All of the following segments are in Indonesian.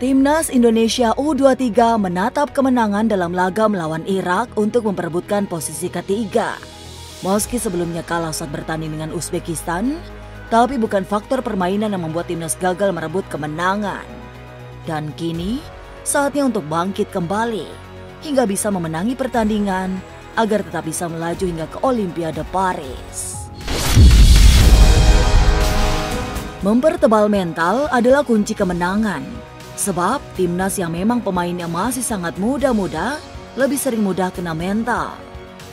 Timnas Indonesia U23 menatap kemenangan dalam laga melawan Irak untuk memperebutkan posisi ketiga. Meski sebelumnya kalah saat bertanding dengan Uzbekistan, tapi bukan faktor permainan yang membuat timnas gagal merebut kemenangan. Dan kini, saatnya untuk bangkit kembali, hingga bisa memenangi pertandingan agar tetap bisa melaju hingga ke Olimpiade Paris. Mempertebal mental adalah kunci kemenangan. Sebab timnas yang memang pemainnya masih sangat muda-muda lebih sering mudah kena mental.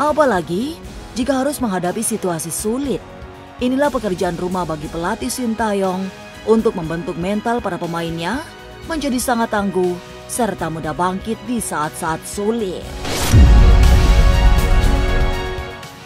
Apalagi jika harus menghadapi situasi sulit. Inilah pekerjaan rumah bagi pelatih Sintayong untuk membentuk mental para pemainnya menjadi sangat tangguh serta mudah bangkit di saat-saat sulit.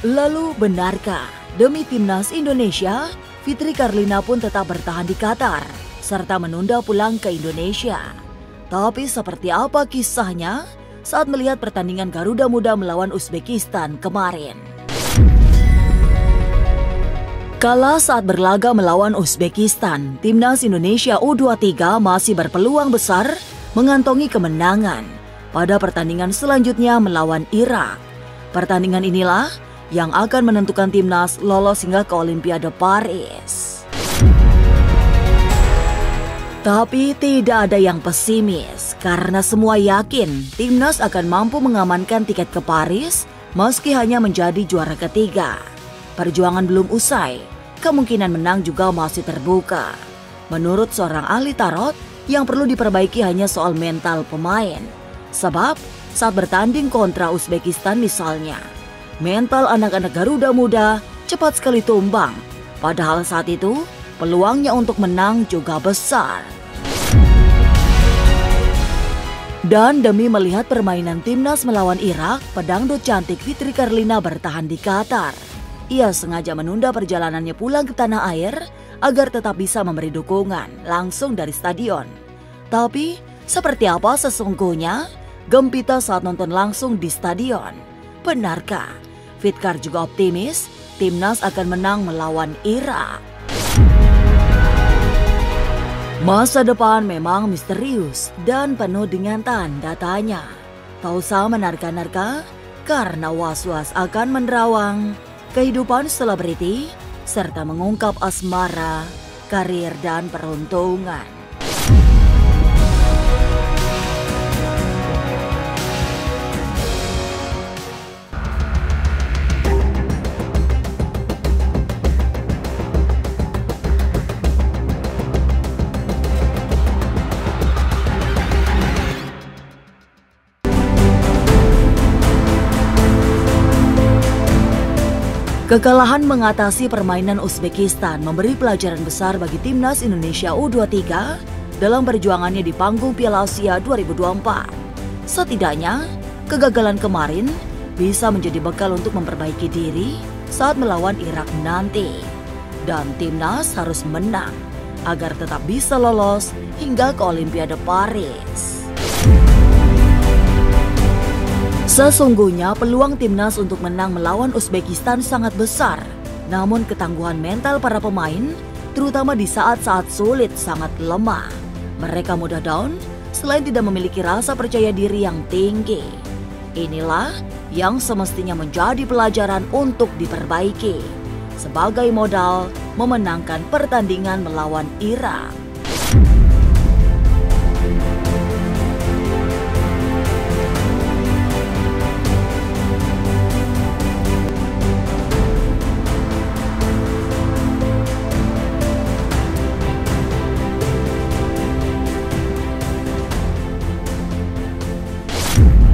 Lalu benarkah demi timnas Indonesia, Fitri Karlina pun tetap bertahan di Qatar serta menunda pulang ke Indonesia? Tapi seperti apa kisahnya saat melihat pertandingan Garuda Muda melawan Uzbekistan kemarin? Kalah saat berlaga melawan Uzbekistan, timnas Indonesia U23 masih berpeluang besar mengantongi kemenangan pada pertandingan selanjutnya melawan Irak. Pertandingan inilah yang akan menentukan timnas lolos hingga ke Olimpiade Paris. Tapi tidak ada yang pesimis karena semua yakin timnas akan mampu mengamankan tiket ke Paris meski hanya menjadi juara ketiga. Perjuangan belum usai, kemungkinan menang juga masih terbuka. Menurut seorang ahli tarot, yang perlu diperbaiki hanya soal mental pemain. Sebab saat bertanding kontra Uzbekistan misalnya, mental anak-anak Garuda Muda cepat sekali tumbang. Padahal saat itu, peluangnya untuk menang juga besar. Dan demi melihat permainan timnas melawan Irak, pedangdut cantik Fitri Karlina bertahan di Qatar. Ia sengaja menunda perjalanannya pulang ke tanah air agar tetap bisa memberi dukungan langsung dari stadion. Tapi, seperti apa sesungguhnya gempita saat nonton langsung di stadion? Benarkah Fitkar juga optimis timnas akan menang melawan Irak? Masa depan memang misterius dan penuh dengan tanda tanya. Tak usah menerka-nerka karena was-was akan menerawang kehidupan selebriti serta mengungkap asmara, karir dan peruntungan. Kekalahan mengatasi permainan Uzbekistan memberi pelajaran besar bagi timnas Indonesia U23 dalam perjuangannya di panggung Piala Asia 2024. Setidaknya, kegagalan kemarin bisa menjadi bekal untuk memperbaiki diri saat melawan Irak nanti. Dan timnas harus menang agar tetap bisa lolos hingga ke Olimpiade Paris. Sesungguhnya peluang timnas untuk menang melawan Uzbekistan sangat besar. Namun ketangguhan mental para pemain, terutama di saat-saat sulit, sangat lemah. Mereka mudah down selain tidak memiliki rasa percaya diri yang tinggi. Inilah yang semestinya menjadi pelajaran untuk diperbaiki sebagai modal memenangkan pertandingan melawan Irak.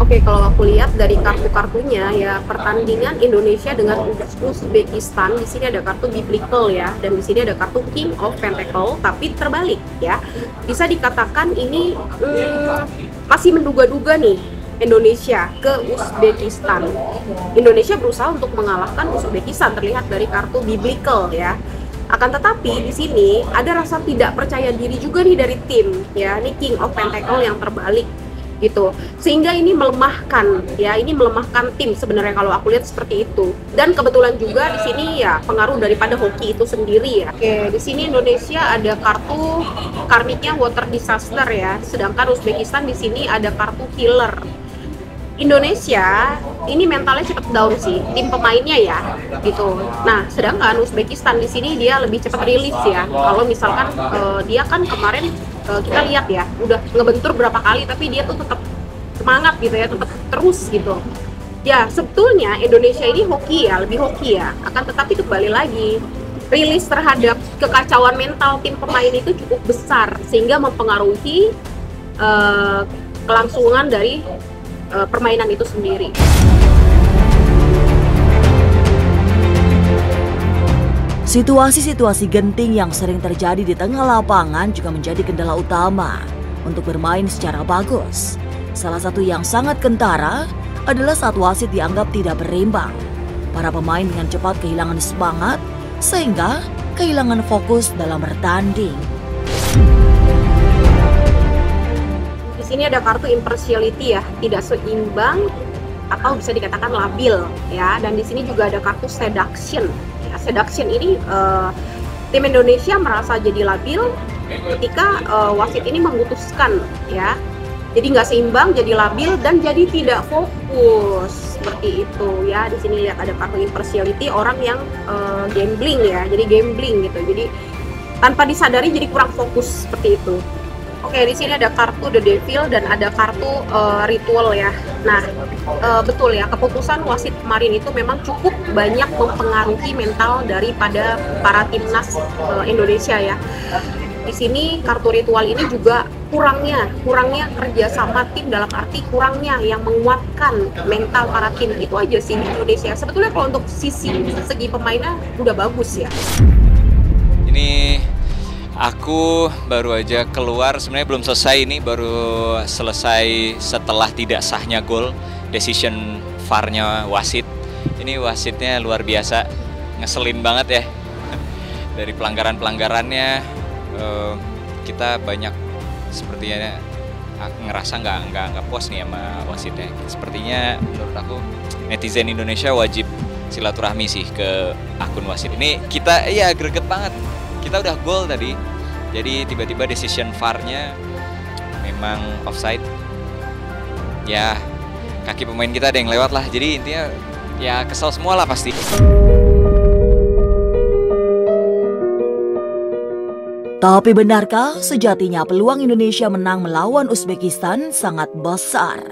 Oke, kalau aku lihat dari kartu-kartunya ya, pertandingan Indonesia dengan Uzbekistan, di sini ada kartu biblical ya, dan di sini ada kartu King of Pentacle, tapi terbalik ya. Bisa dikatakan ini masih menduga-duga nih Indonesia ke Uzbekistan. Indonesia berusaha untuk mengalahkan Uzbekistan, terlihat dari kartu biblical ya. Akan tetapi di sini ada rasa tidak percaya diri juga nih dari tim ya. Ini King of Pentacle yang terbalik. gitu, sehingga ini melemahkan ya, ini melemahkan tim sebenarnya kalau aku lihat seperti itu. Dan kebetulan juga di sini ya pengaruh daripada hoki itu sendiri ya. Oke, di sini Indonesia ada kartu karmiknya water disaster ya, sedangkan Uzbekistan di sini ada kartu healer. Indonesia ini mentalnya cepet down sih, tim pemainnya ya gitu. Nah, sedangkan Uzbekistan di sini dia lebih cepat rilis ya. Kalau misalkan dia kan kemarin kita lihat ya, udah ngebentur berapa kali tapi dia tuh tetap semangat gitu ya, tetap terus gitu. Ya, sebetulnya Indonesia ini hoki ya, lebih hoki ya. Akan tetapi kembali lagi, rilis terhadap kekacauan mental tim pemain itu cukup besar sehingga mempengaruhi kelangsungan dari permainan itu sendiri. Situasi-situasi genting yang sering terjadi di tengah lapangan juga menjadi kendala utama untuk bermain secara bagus. Salah satu yang sangat kentara adalah saat wasit dianggap tidak berimbang. Para pemain dengan cepat kehilangan semangat sehingga kehilangan fokus dalam bertanding. Di sini ada kartu impartiality ya, tidak seimbang atau bisa dikatakan labil ya. Dan di sini juga ada kartu seduction. Ya, seduction ini tim Indonesia merasa jadi labil ketika wasit ini memutuskan ya. Jadi nggak seimbang, jadi labil dan jadi tidak fokus seperti itu ya. Di sini lihat ada kartu impartiality, orang yang gambling ya, jadi gambling gitu. Jadi tanpa disadari jadi kurang fokus seperti itu. Oke, di sini ada kartu The Devil dan ada kartu ritual ya. Nah, betul ya, keputusan wasit kemarin itu memang cukup banyak mempengaruhi mental daripada para timnas Indonesia ya. Di sini kartu ritual ini juga kurangnya kerjasama tim, dalam arti kurangnya yang menguatkan mental para tim. Itu aja sih di Indonesia. Sebetulnya kalau untuk segi pemainnya udah bagus ya. Ini aku baru aja keluar, sebenarnya belum selesai, ini baru selesai setelah tidak sahnya gol, decision VAR-nya wasit. Ini wasitnya luar biasa, ngeselin banget ya. Dari pelanggaran-pelanggarannya kita banyak sepertinya ngerasa nggak puas nih sama wasitnya. Sepertinya menurut aku netizen Indonesia wajib silaturahmi sih ke akun wasit. Ini kita ya greget banget. Kita udah gol tadi, jadi tiba-tiba decision VAR-nya memang offside. Ya, kaki pemain kita ada yang lewat lah. Jadi intinya ya kesel semua lah pasti. Tapi benarkah sejatinya peluang Indonesia menang melawan Uzbekistan sangat besar?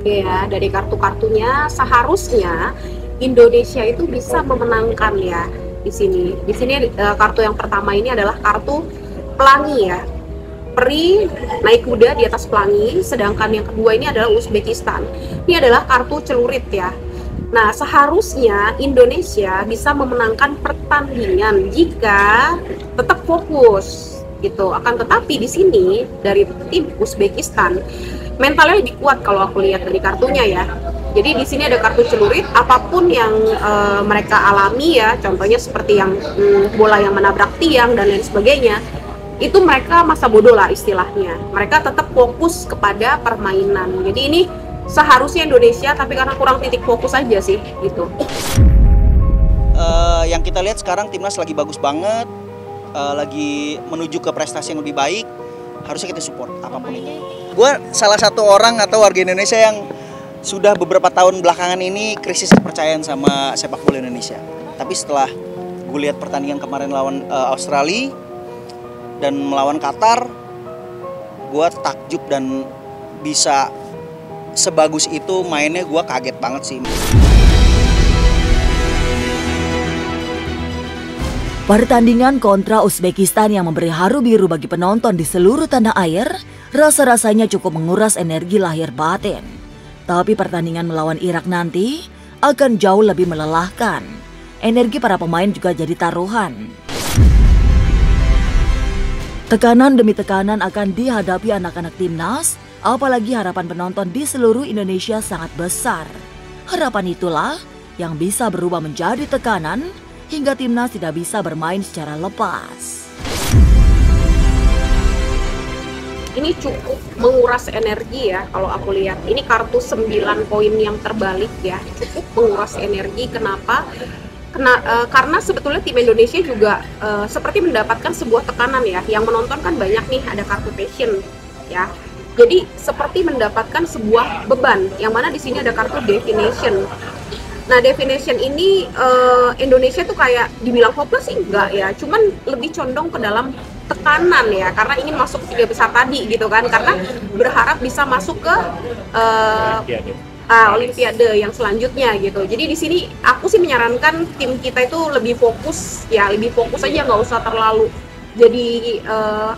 Ya, dari kartu-kartunya seharusnya Indonesia itu bisa memenangkan ya di sini. Di sini kartu yang pertama ini adalah kartu pelangi ya. Peri naik kuda di atas pelangi, sedangkan yang kedua ini adalah Uzbekistan. Ini adalah kartu celurit ya. Nah, seharusnya Indonesia bisa memenangkan pertandingan jika tetap fokus gitu. Akan tetapi di sini dari tim Uzbekistan mentalnya lebih kuat kalau aku lihat dari kartunya ya. Jadi di sini ada kartu celurit, apapun yang mereka alami ya, contohnya seperti yang bola yang menabrak tiang dan lain sebagainya, itu mereka masa bodoh lah istilahnya. Mereka tetap fokus kepada permainan. Jadi ini seharusnya Indonesia, tapi karena kurang titik fokus aja sih gitu. Yang kita lihat sekarang timnas lagi bagus banget, lagi menuju ke prestasi yang lebih baik. Harusnya kita support apapun itu. Gue salah satu orang atau warga Indonesia yang sudah beberapa tahun belakangan ini krisis kepercayaan sama sepak bola Indonesia. Tapi setelah gue lihat pertandingan kemarin lawan Australia dan melawan Qatar, gue takjub dan bisa sebagus itu mainnya, gue kaget banget sih. Pertandingan kontra Uzbekistan yang memberi haru biru bagi penonton di seluruh tanah air rasa-rasanya cukup menguras energi lahir batin. Tapi pertandingan melawan Irak nanti akan jauh lebih melelahkan. Energi para pemain juga jadi taruhan. Tekanan demi tekanan akan dihadapi anak-anak timnas, apalagi harapan penonton di seluruh Indonesia sangat besar. Harapan itulah yang bisa berubah menjadi tekanan hingga timnas tidak bisa bermain secara lepas. ini cukup menguras energi ya kalau aku lihat. Ini kartu 9 koin yang terbalik ya, cukup menguras energi. Kenapa? Karena sebetulnya tim Indonesia juga seperti mendapatkan sebuah tekanan ya. Yang menonton kan banyak nih, ada kartu passion ya. Jadi seperti mendapatkan sebuah beban, yang mana di sini ada kartu definition. Nah, definition ini Indonesia tuh kayak dibilang hopeless sih enggak ya, cuman lebih condong ke dalam tekanan ya, karena ingin masuk 3 besar tadi gitu kan, karena berharap bisa masuk ke Olimpiade yang selanjutnya gitu. Jadi di sini aku sih menyarankan tim kita itu lebih fokus ya, lebih fokus aja, nggak usah terlalu jadi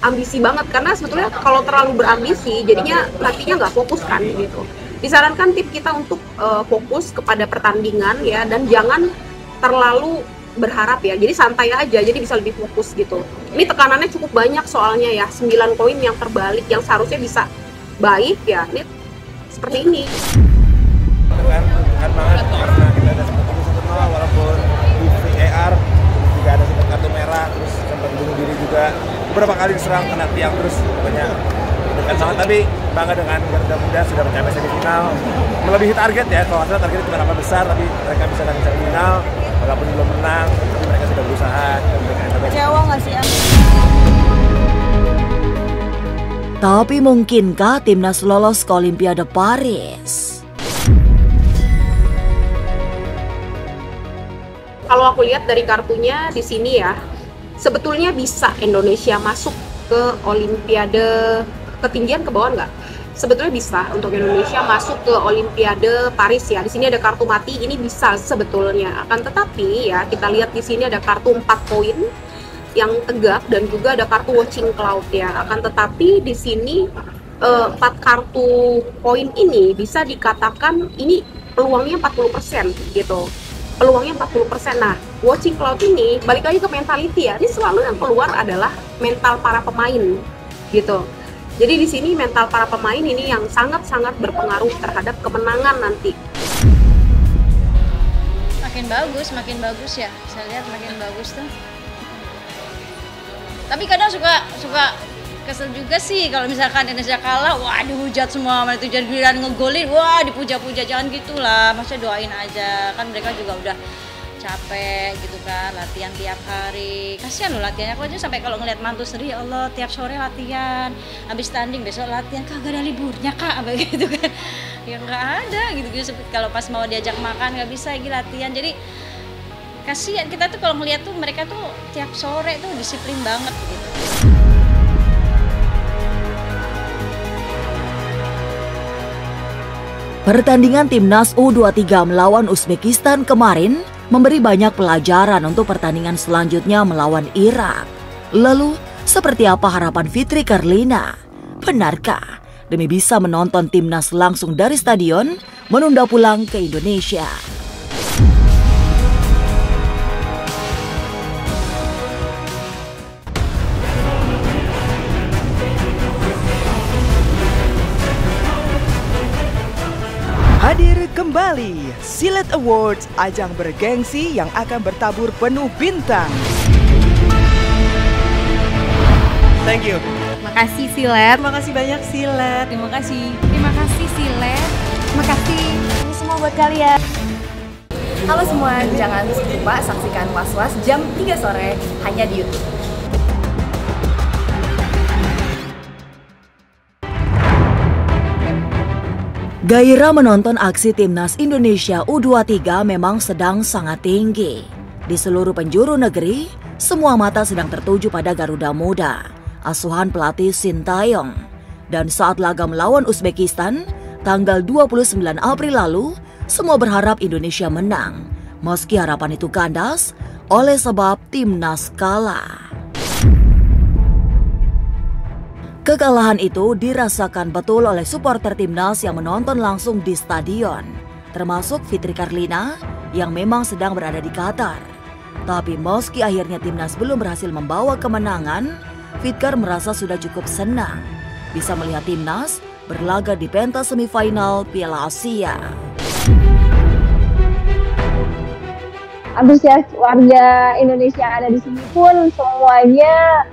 ambisi banget, karena sebetulnya kalau terlalu berambisi jadinya latihnya nggak fokus kan gitu. Disarankan tim kita untuk fokus kepada pertandingan ya, dan jangan terlalu berharap ya, jadi santai aja, jadi bisa lebih fokus gitu. Ini tekanannya cukup banyak soalnya ya, 9 koin yang terbalik yang seharusnya bisa baik ya, ini seperti ini. Tekan banget karena kita ada sempat 1-0 walaupun di VAR juga ada sempat kartu merah, terus sempat bunuh diri juga beberapa kali diserang kena tiang, terus banyak tekan banget. Tapi bangga dengan Garuda Muda sudah mencapai semifinal, melebihi target ya. Kalau asal targetnya cuma 8 besar, tapi mereka bisa ke semifinal walaupun belum menang, tapi mereka sudah berusaha. Kecewa nggak sih? Tapi mungkinkah timnas lolos ke Olimpiade Paris? Kalau aku lihat dari kartunya di sini ya, sebetulnya bisa Indonesia masuk ke Olimpiade. Ketinggian ke bawah nggak? Sebetulnya bisa untuk Indonesia masuk ke Olimpiade Paris ya. Di sini ada kartu mati, ini bisa sebetulnya. Akan tetapi ya, kita lihat di sini ada kartu 4 koin yang tegak dan juga ada kartu watching cloud ya. Akan tetapi di sini 4 kartu koin ini bisa dikatakan ini peluangnya 40% gitu. Peluangnya 40%. Nah, watching cloud ini balik lagi ke mentality ya. Ini selalu yang keluar adalah mental para pemain gitu. Jadi di sini mental para pemain ini yang sangat-sangat berpengaruh terhadap kemenangan nanti. Makin bagus ya. Saya lihat makin bagus tuh. Tapi kadang suka kesel juga sih kalau misalkan Indonesia kalah, wah dihujat semua, itu jadi giliran ngegolin, wah dipuja-puja, jangan gitulah. Maksudnya doain aja, kan mereka juga udah capek gitu kan, latihan tiap hari. Kasihan loh latihannya, aku aja sampai kalau ngeliat mantu sendiri, ya Allah tiap sore latihan, habis tanding besok latihan, kagak ada liburnya kak, begitu kan. Ya nggak ada gitu, kalau pas mau diajak makan nggak bisa lagi latihan, jadi kasihan kita tuh kalau ngeliat tuh mereka tuh tiap sore tuh disiplin banget gitu. Pertandingan timnas U23 melawan Uzbekistan kemarin memberi banyak pelajaran untuk pertandingan selanjutnya melawan Irak. Lalu, seperti apa harapan Fitri Karlina? Benarkah demi bisa menonton timnas langsung dari stadion, menunda pulang ke Indonesia? Hadir kembali Silat Awards, ajang bergengsi yang akan bertabur penuh bintang. Thank you. Makasih Silet. Terima kasih banyak Silet. Terima kasih. Terima kasih Silet. Terima kasih. Ini semua buat kalian. Halo semua, jangan lupa saksikan Was-Was jam 3 sore hanya di YouTube. Gairah menonton aksi timnas Indonesia U23 memang sedang sangat tinggi. Di seluruh penjuru negeri, semua mata sedang tertuju pada Garuda Muda, asuhan pelatih Sintayong. Dan saat laga melawan Uzbekistan, tanggal 29 April lalu, semua berharap Indonesia menang. Meski harapan itu kandas, oleh sebab timnas kalah. Kekalahan itu dirasakan betul oleh supporter timnas yang menonton langsung di stadion, termasuk Fitri Karlina yang memang sedang berada di Qatar. Tapi meski akhirnya timnas belum berhasil membawa kemenangan, Fitkar merasa sudah cukup senang bisa melihat timnas berlaga di pentas semifinal Piala Asia. Antusias warga Indonesia yang ada di sini pun semuanya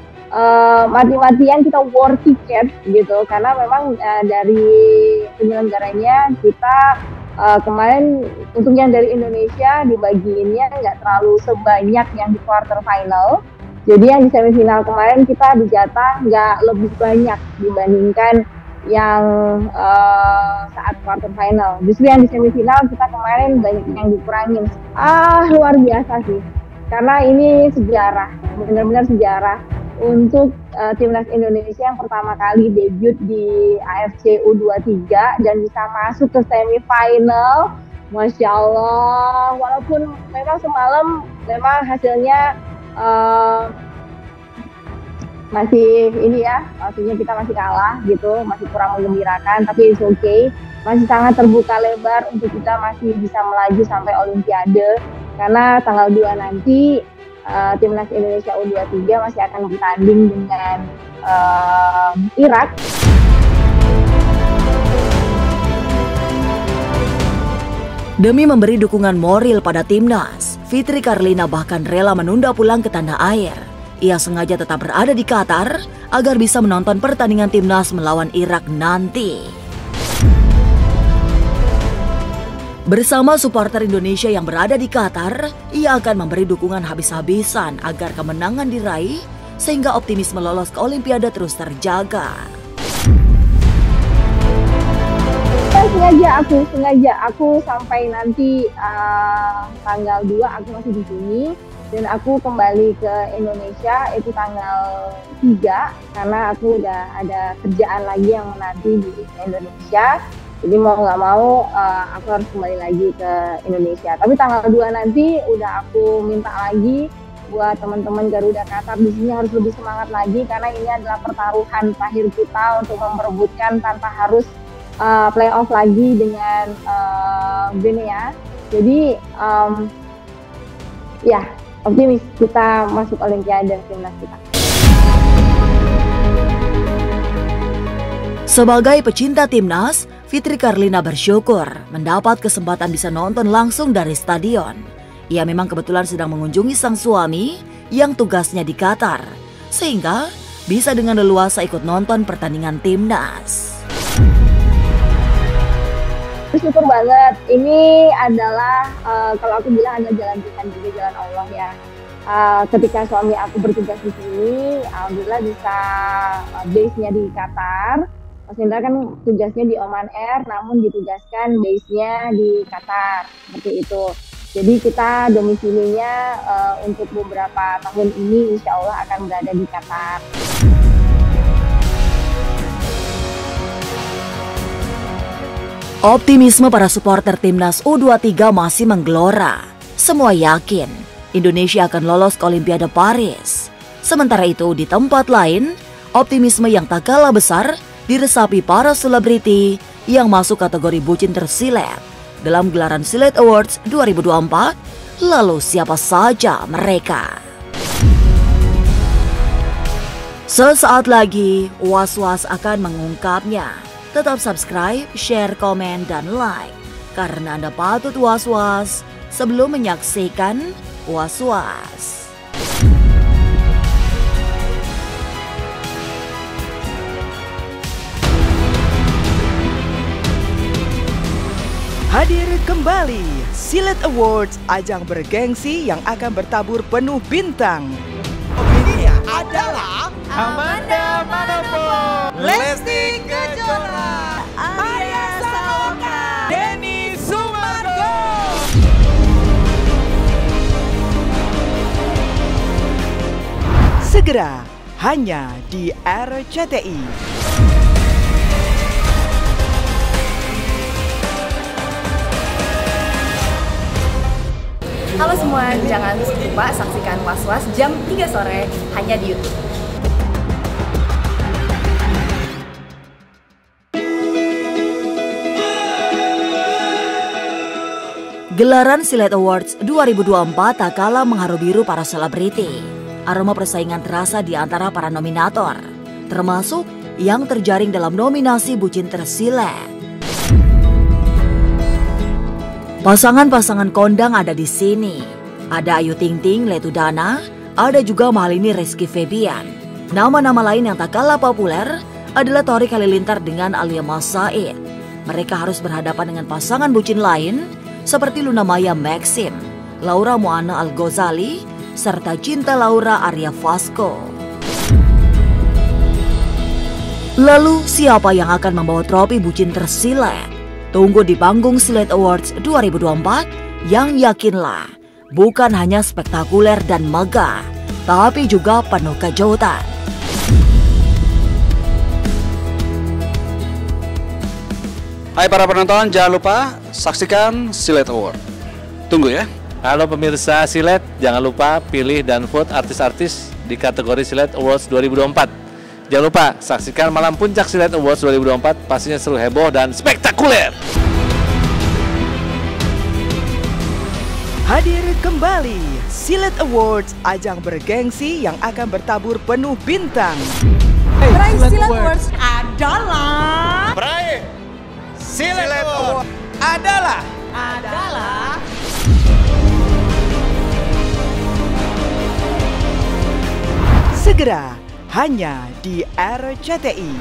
mati-matian kita war ticket gitu, karena memang dari penyelenggaranya kita kemarin untuk yang dari Indonesia dibagiinnya nggak terlalu sebanyak yang di quarter final. Jadi yang di semifinal kemarin kita dijatah nggak lebih banyak dibandingkan yang saat quarter final. Justru yang di semifinal kita kemarin banyak yang dikurangin. Luar biasa sih, karena ini sejarah, benar-benar sejarah untuk timnas Indonesia yang pertama kali debut di AFC U23 dan bisa masuk ke semifinal. Masya Allah, walaupun memang semalam memang hasilnya masih ini ya, maksudnya kita masih kalah gitu, masih kurang menggembirakan, tapi it's okay, masih sangat terbuka lebar untuk kita masih bisa melaju sampai Olimpiade, karena tanggal 2 nanti timnas Indonesia U23 masih akan bertanding dengan Irak. Demi memberi dukungan moral pada timnas, Fitri Karlina bahkan rela menunda pulang ke tanah air. Ia sengaja tetap berada di Qatar agar bisa menonton pertandingan timnas melawan Irak nanti. Bersama supporter Indonesia yang berada di Qatar, ia akan memberi dukungan habis-habisan agar kemenangan diraih sehingga optimisme lolos ke Olimpiade terus terjaga. Sengaja aku sampai nanti tanggal 2 aku masih di sini dan aku kembali ke Indonesia itu tanggal 3 karena aku udah ada kerjaan lagi yang menanti di Indonesia. Jadi mau nggak mau aku harus kembali lagi ke Indonesia. Tapi tanggal 2 nanti udah aku minta lagi buat teman-teman Garuda Qatar di sini harus lebih semangat lagi karena ini adalah pertaruhan terakhir kita untuk memperebutkan tanpa harus playoff lagi dengan Guinea. Jadi ya optimis kita masuk Olimpiade timnas kita. Sebagai pecinta timnas, Fitri Karlina bersyukur mendapat kesempatan bisa nonton langsung dari stadion. Ia memang kebetulan sedang mengunjungi sang suami yang tugasnya di Qatar, sehingga bisa dengan leluasa ikut nonton pertandingan timnas. Bersyukur banget, ini adalah kalau aku bilang adalah jalan Tuhan juga, jalan Allah ya. Ketika suami aku bertugas di sini, alhamdulillah bisa base-nya di Qatar. Mas Indra kan tugasnya di Oman Air, namun ditugaskan base-nya di Qatar, seperti itu. Jadi kita domisilinya untuk beberapa tahun ini insya Allah akan berada di Qatar. Optimisme para supporter timnas U23 masih menggelora. Semua yakin Indonesia akan lolos ke Olimpiade Paris. Sementara itu di tempat lain, optimisme yang tak kalah besar diresapi para selebriti yang masuk kategori bucin tersilet dalam gelaran Silet Awards 2024. Lalu siapa saja mereka? Sesaat lagi Was-Was akan mengungkapnya. Tetap subscribe, share, komen, dan like. Karena Anda patut was-was sebelum menyaksikan Was-Was. Hadir kembali Silet Awards, ajang bergengsi yang akan bertabur penuh bintang. Opininya adalah Amanda Manopo, Lesti Kejora, Maria Saloka, Denny Sumargo. Segera hanya di RCTI. Halo semua, jangan lupa saksikan Was-Was jam 3 sore hanya di YouTube. Gelaran Silet Awards 2024 tak kalah mengharu biru para selebriti. Aroma persaingan terasa di antara para nominator, termasuk yang terjaring dalam nominasi bucin tersilet. Pasangan-pasangan kondang ada di sini. Ada Ayu Ting Ting, Letudana, ada juga Malini Rizky Febian. Nama-nama lain yang tak kalah populer adalah Torik Halilintar dengan Alia Mas Said. Mereka harus berhadapan dengan pasangan bucin lain seperti Luna Maya Maxim, Laura Moana Al-Ghazali, serta Cinta Laura Arya Vasco. Lalu siapa yang akan membawa trofi bucin tersilet? Tunggu di panggung Silet Awards 2024 yang yakinlah bukan hanya spektakuler dan megah, tapi juga penuh kejutan. Hai para penonton, jangan lupa saksikan Silet Award. Tunggu ya. Halo pemirsa Silet, jangan lupa pilih dan vote artis-artis di kategori Silet Awards 2024. Jangan lupa saksikan Malam Puncak Silet Awards 2024, pastinya seru, heboh, dan spektakuler. Hadir kembali Silet Awards, ajang bergengsi yang akan bertabur penuh bintang. Peraih Silet Awards adalah Silet Award adalah segera hanya di RCTI.